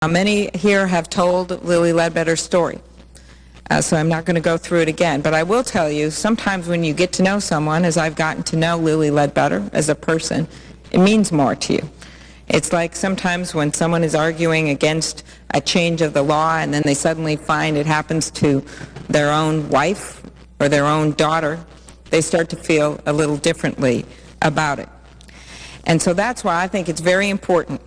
Many here have told Lilly Ledbetter's story, so I'm not going to go through it again. But I will tell you, sometimes when you get to know someone, as I've gotten to know Lilly Ledbetter as a person, it means more to you. It's like sometimes when someone is arguing against a change of the law and then they suddenly find it happens to their own wife or their own daughter, they start to feel a little differently about it. And so that's why I think it's very important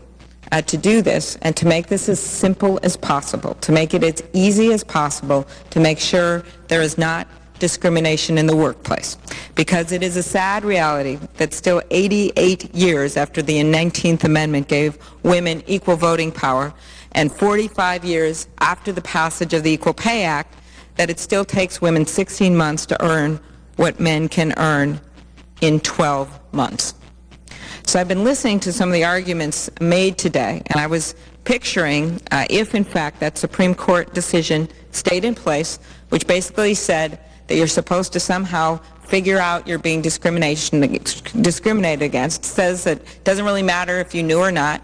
to do this and to make this as simple as possible, to make it as easy as possible, to make sure there is not discrimination in the workplace. Because it is a sad reality that still 88 years after the 19th Amendment gave women equal voting power and 45 years after the passage of the Equal Pay Act, that it still takes women 16 months to earn what men can earn in 12 months. So I've been listening to some of the arguments made today, and I was picturing if, in fact, that Supreme Court decision stayed in place, which basically said that you're supposed to somehow figure out you're being discriminated against, says that it doesn't really matter if you knew or not.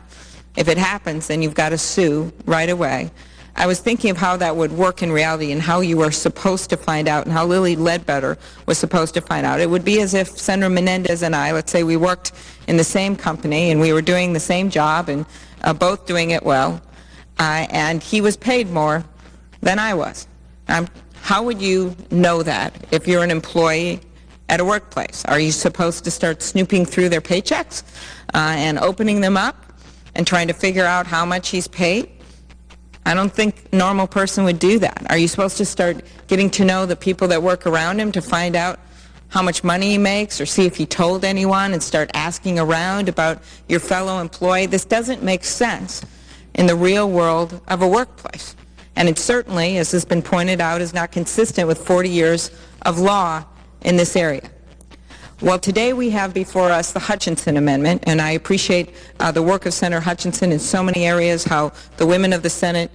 If it happens, then you've got to sue right away. I was thinking of how that would work in reality and how you were supposed to find out and how Lilly Ledbetter was supposed to find out. It would be as if Senator Menendez and I, let's say we worked in the same company and we were doing the same job and both doing it well, and he was paid more than I was. How would you know that if you're an employee at a workplace? Are you supposed to start snooping through their paychecks and opening them up and trying to figure out how much he's paid? I don't think a normal person would do that. Are you supposed to start getting to know the people that work around him to find out how much money he makes or see if he told anyone and start asking around about your fellow employee? This doesn't make sense in the real world of a workplace. And it certainly, as has been pointed out, is not consistent with 40 years of law in this area. Well, today we have before us the Hutchinson Amendment, and I appreciate the work of Senator Hutchinson in so many areas, how the women of the Senate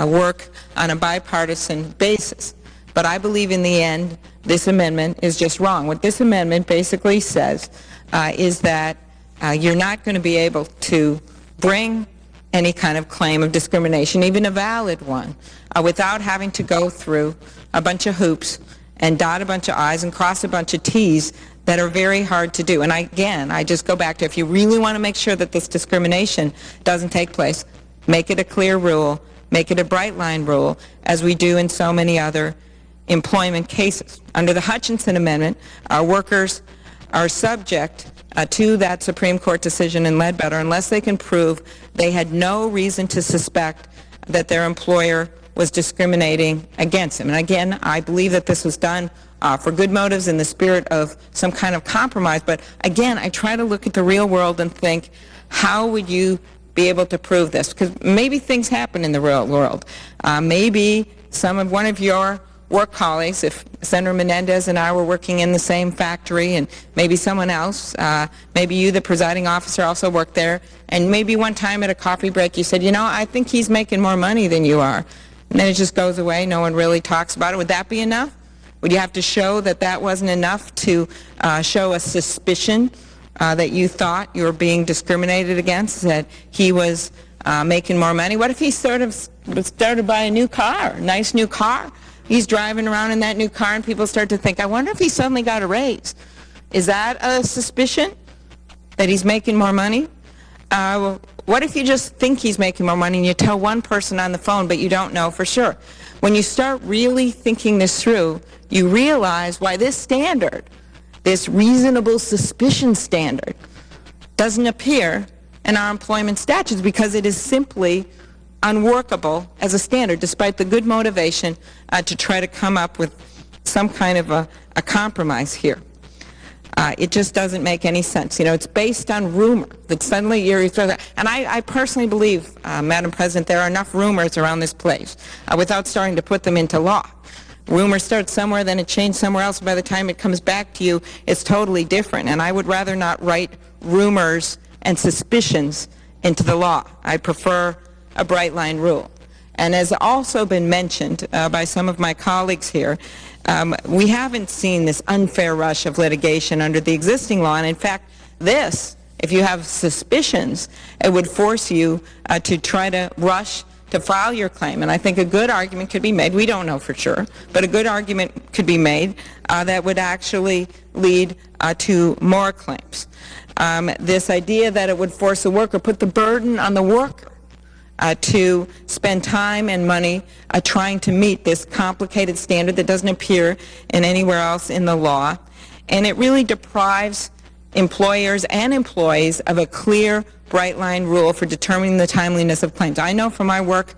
work on a bipartisan basis. But I believe in the end this amendment is just wrong. What this amendment basically says is that you're not going to be able to bring any kind of claim of discrimination, even a valid one, without having to go through a bunch of hoops and dot a bunch of I's and cross a bunch of T's that are very hard to do. And again, I just go back to, if you really want to make sure that this discrimination doesn't take place, make it a clear rule, make it a bright line rule, as we do in so many other employment cases. Under the Hutchinson Amendment, our workers are subject to that Supreme Court decision in Ledbetter unless they can prove they had no reason to suspect that their employer was discriminating against them. And again, I believe that this was done for good motives in the spirit of some kind of compromise. But again, I try to look at the real world and think, how would you be able to prove this? Because maybe things happen in the real world. Maybe one of your work colleagues, if Senator Menendez and I were working in the same factory, and maybe someone else, maybe you, the presiding officer, also worked there, and maybe one time at a coffee break you said, you know, I think he's making more money than you are. And then it just goes away, no one really talks about it. Would that be enough? Would you have to show that that wasn't enough to show a suspicion that you thought you were being discriminated against, that he was making more money? What if he started to buy a new car, a nice new car? He's driving around in that new car and people start to think, I wonder if he suddenly got a raise. Is that a suspicion that he's making more money? What if you just think he's making more money and you tell one person on the phone but you don't know for sure? When you start really thinking this through, you realize why this standard, this reasonable suspicion standard, doesn't appear in our employment statutes, because it is simply unworkable as a standard, despite the good motivation to try to come up with some kind of a compromise here. It just doesn't make any sense. You know, it's based on rumor that suddenly you're thrown out. And I personally believe, Madam President, there are enough rumors around this place without starting to put them into law. Rumor starts somewhere, then it changed somewhere else. By the time it comes back to you, it's totally different. And I would rather not write rumors and suspicions into the law. I prefer a bright line rule. And as also been mentioned by some of my colleagues here, we haven't seen this unfair rush of litigation under the existing law. And in fact, this, if you have suspicions, it would force you to try to rush to file your claim. And I think a good argument could be made, we don't know for sure, but a good argument could be made that would actually lead to more claims. This idea that it would force a worker, put the burden on the worker to spend time and money trying to meet this complicated standard that doesn't appear in anywhere else in the law. And it really deprives employers and employees of a clear, bright-line rule for determining the timeliness of claims. I know from my work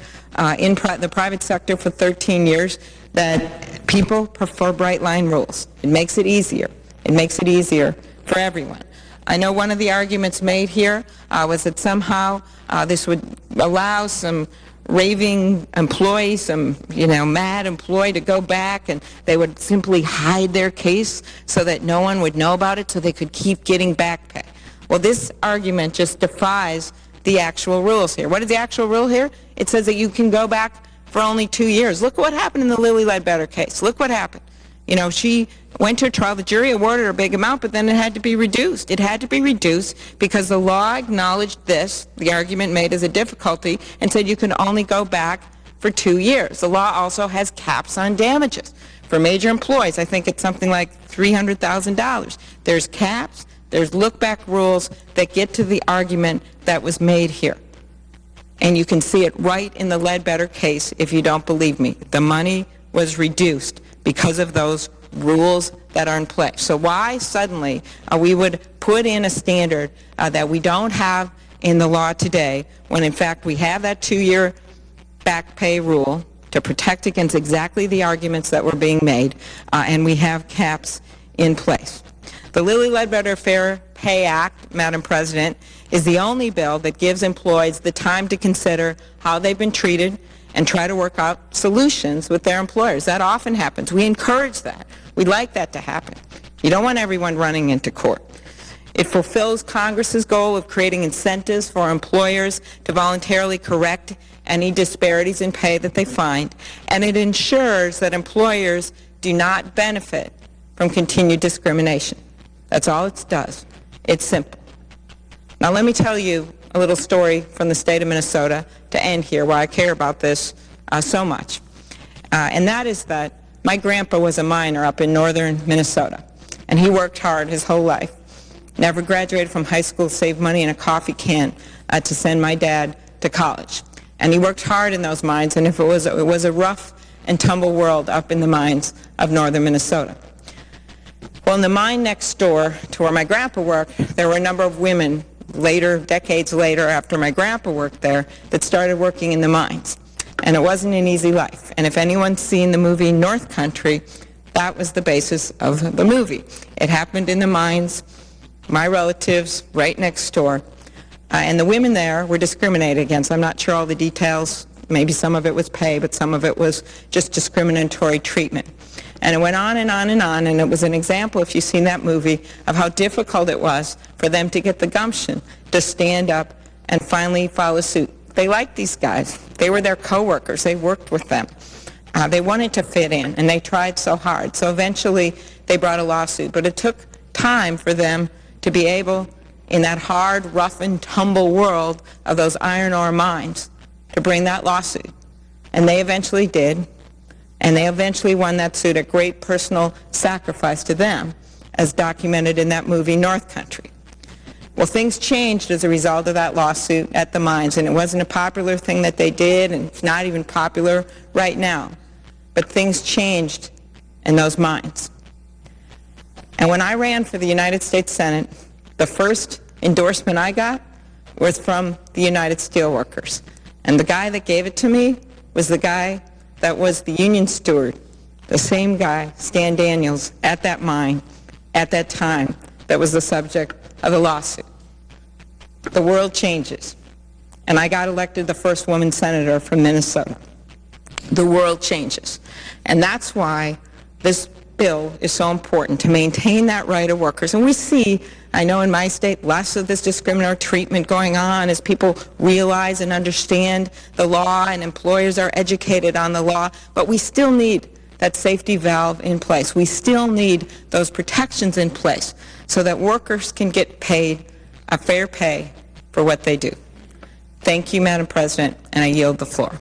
in the private sector for 13 years that people prefer bright-line rules. It makes it easier. It makes it easier for everyone. I know one of the arguments made here was that somehow this would allow some raving employee, some mad employee to go back and they would simply hide their case so that no one would know about it so they could keep getting back pay. Well, this argument just defies the actual rules here. What is the actual rule here? It says that you can go back for only 2 years. Look what happened in the Lilly Ledbetter case. Look what happened. She went to a trial. The jury awarded her a big amount, but then it had to be reduced. It had to be reduced because the law acknowledged this, the argument made as a difficulty, and said you can only go back for 2 years. The law also has caps on damages. For major employees, I think it's something like $300,000. There's caps, there's look-back rules that get to the argument that was made here. And you can see it right in the Ledbetter case if you don't believe me. The money was reduced because of those rules that are in place. So why suddenly we would put in a standard that we don't have in the law today when in fact we have that 2-year back pay rule to protect against exactly the arguments that were being made, and we have caps in place. The Lilly Ledbetter Fair Pay Act, Madam President, is the only bill that gives employees the time to consider how they've been treated and try to work out solutions with their employers. That often happens. We encourage that. We'd like that to happen. You don't want everyone running into court. It fulfills Congress's goal of creating incentives for employers to voluntarily correct any disparities in pay that they find, and it ensures that employers do not benefit from continued discrimination. That's all it does. It's simple. Now let me tell you a little story from the state of Minnesota to end here, why I care about this so much. And that is that my grandpa was a miner up in northern Minnesota, and he worked hard his whole life. Never graduated from high school, saved money in a coffee can to send my dad to college. And he worked hard in those mines, and it was a rough and tumble world up in the mines of northern Minnesota. Well, in the mine next door to where my grandpa worked, there were a number of women later, decades later, after my grandpa worked there, that started working in the mines. And it wasn't an easy life. And if anyone's seen the movie North Country, that was the basis of the movie. It happened in the mines, my relatives right next door. And the women there were discriminated against. I'm not sure all the details. Maybe some of it was pay, but some of it was just discriminatory treatment. And it went on and on and on, and it was an example, if you've seen that movie, of how difficult it was for them to get the gumption to stand up and finally file suit. They liked these guys. They were their coworkers. They worked with them. They wanted to fit in, and they tried so hard. So eventually they brought a lawsuit, but it took time for them to be able, in that hard, rough and tumble world of those iron ore mines, to bring that lawsuit. And they eventually did. And they eventually won that suit at great personal sacrifice to them, as documented in that movie North Country. Well, things changed as a result of that lawsuit at the mines, and it wasn't a popular thing that they did, and it's not even popular right now. But things changed in those mines. And when I ran for the United States Senate, the first endorsement I got was from the United Steelworkers. And the guy that gave it to me was the guy that was the union steward, the same guy, Stan Daniels, at that mine, at that time, that was the subject of the lawsuit. The world changes, and I got elected the first woman senator from Minnesota. The world changes, and that's why this bill is so important, to maintain that right of workers. And we see, I know in my state, less of this discriminatory treatment going on as people realize and understand the law and employers are educated on the law, but we still need that safety valve in place. We still need those protections in place so that workers can get paid a fair pay for what they do. Thank you, Madam President, and I yield the floor.